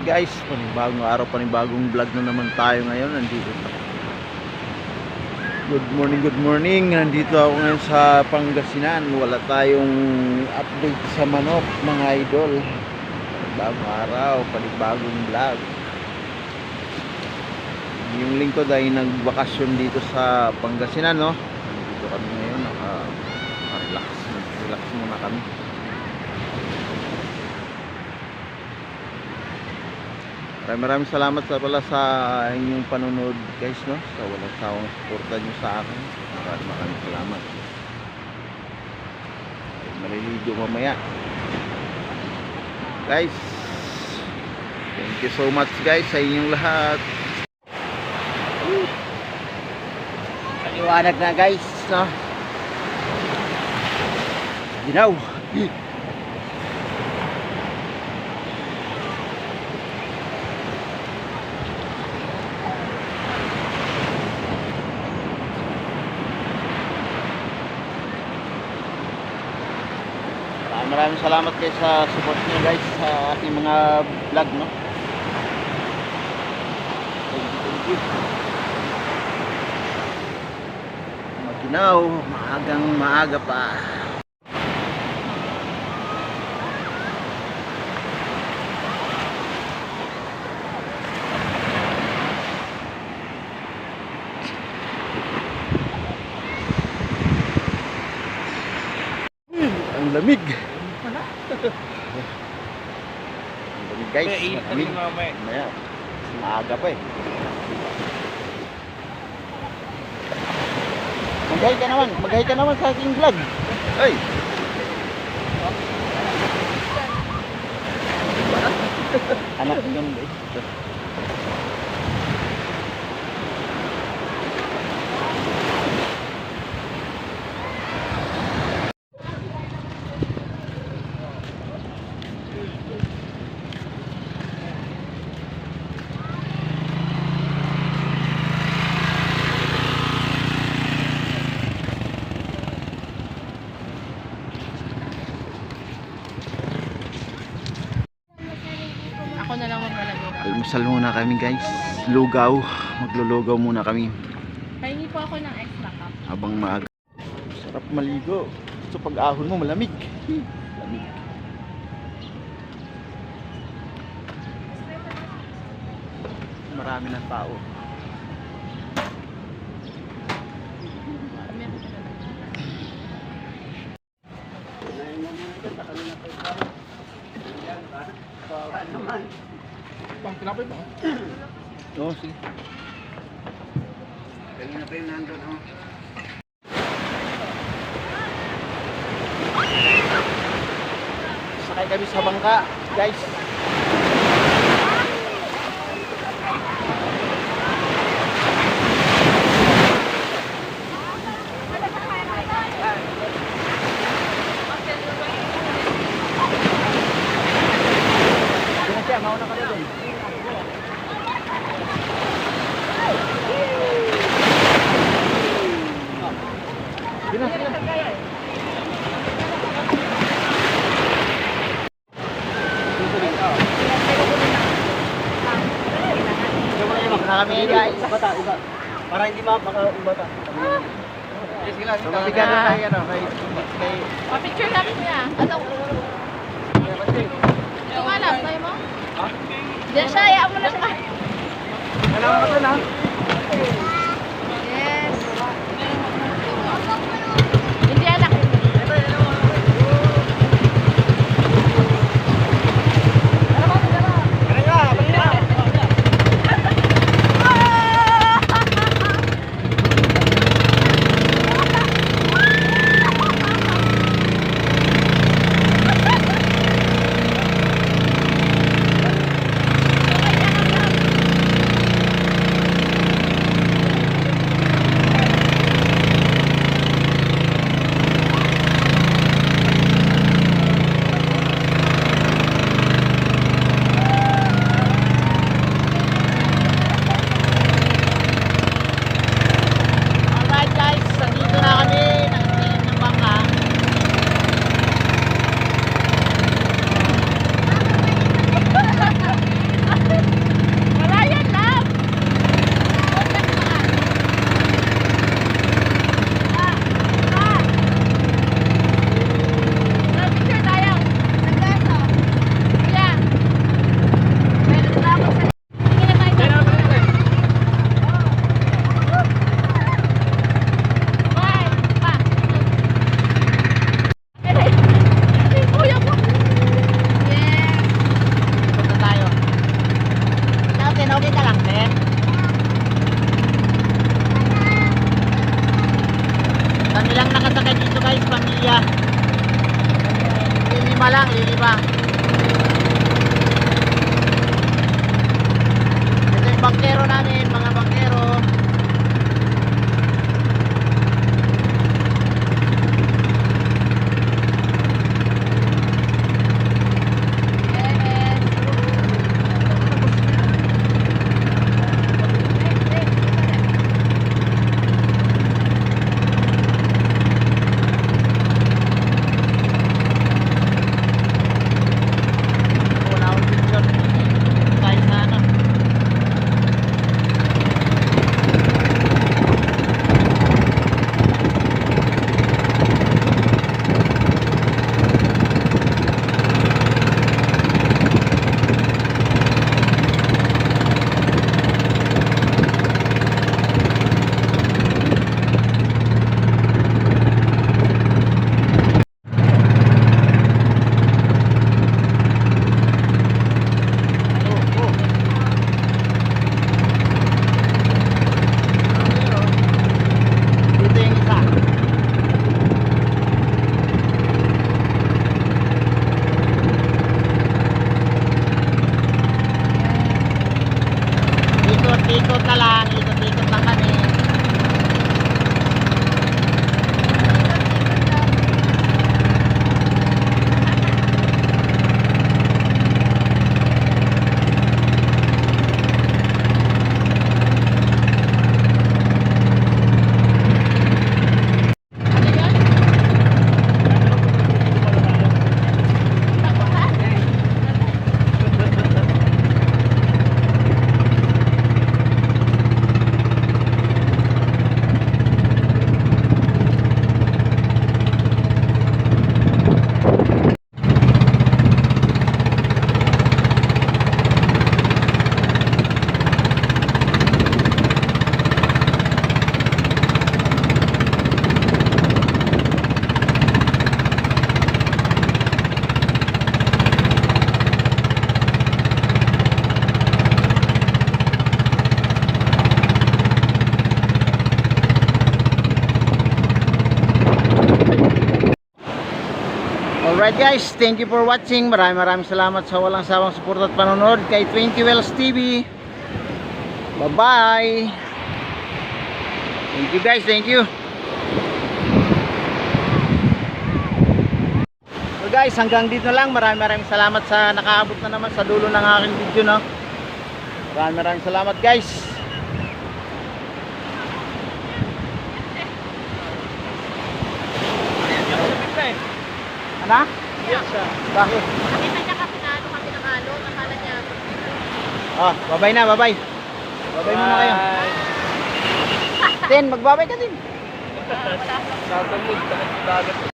guys, panibagong araw, panibagong vlog na naman tayo ngayon. Nandito. Good morning. Nandito ako ngayon sa Pangasinan. Wala tayong update sa manok, mga idol. Panibagong araw, panibagong vlog. Yung lingkod ay nagbakasyon dito sa Pangasinan, no? Nandito kami ngayon, relax muna kami. Maraming salamat pala sa inyong panonood, guys, no? Sa walang sawang suporta nyo sa akin. Maraming salamat. Maliligo mamaya, guys. Thank you so much, guys, sa inyong lahat. Paliwanag na, guys, no? Ginaw. Maraming salamat guys sa support niyo, guys, sa ating mga vlog, no? Thank you. Maginaw, maaga pa. Ang lamig. Guys, mamaya maaga pa eh. Mag-hi ka naman sa aking vlog. Hey. Anak yun eh. Ako na lang maglalagay. Almusal muna kami, guys. Lugaw. Maglulugaw muna kami. Pahingi po ako ng extra cup. Habang maaga. Sarap maligo. So pag ahon mo malamig. Lamig. Marami ng tao. Pang pinapay ba? Oo, sige. Kanina pa yung nandun, oh. Sakay kami sa bangka, guys. Mauna ka na doon. Sige na. Na kami, guys. Iba. Para hindi maka-ibata. Sige lang. Mabigyan na tayo, ano, kay... Pa-picture namin niya. Ano? Ito nga lang, tayo mo? Ha? Diyan siya, hayaan mo na siya. Kailangan ka doon, ha? Yes. Hindi anak. tayo dito guys, pamilya. Lilima lang, lilima. Ito yung bangkero namin, mga bangkero. Wala akong picture. Tayo sa ano. Dito yung isa. Ikot-ikot na lang, ikot-ikot lang kami. Ano yun? Takbo ka? Alright guys, thank you for watching. Maraming salamat sa walang sawang suporta at panonood kay 20 Wells TV. Bye bye. Thank you guys, thank you. So guys, hanggang dito lang. Maraming salamat sa nakaabot na naman sa dulo ng aking video, no. Maraming salamat guys. Ano? Yeah. Bakit? Nakita niya kasi na ano kami nakalo. Nakala niya. Ah, babay na, babay. Babay muna kayo. Ten, magbabay ka din. Wala. Sa dagat.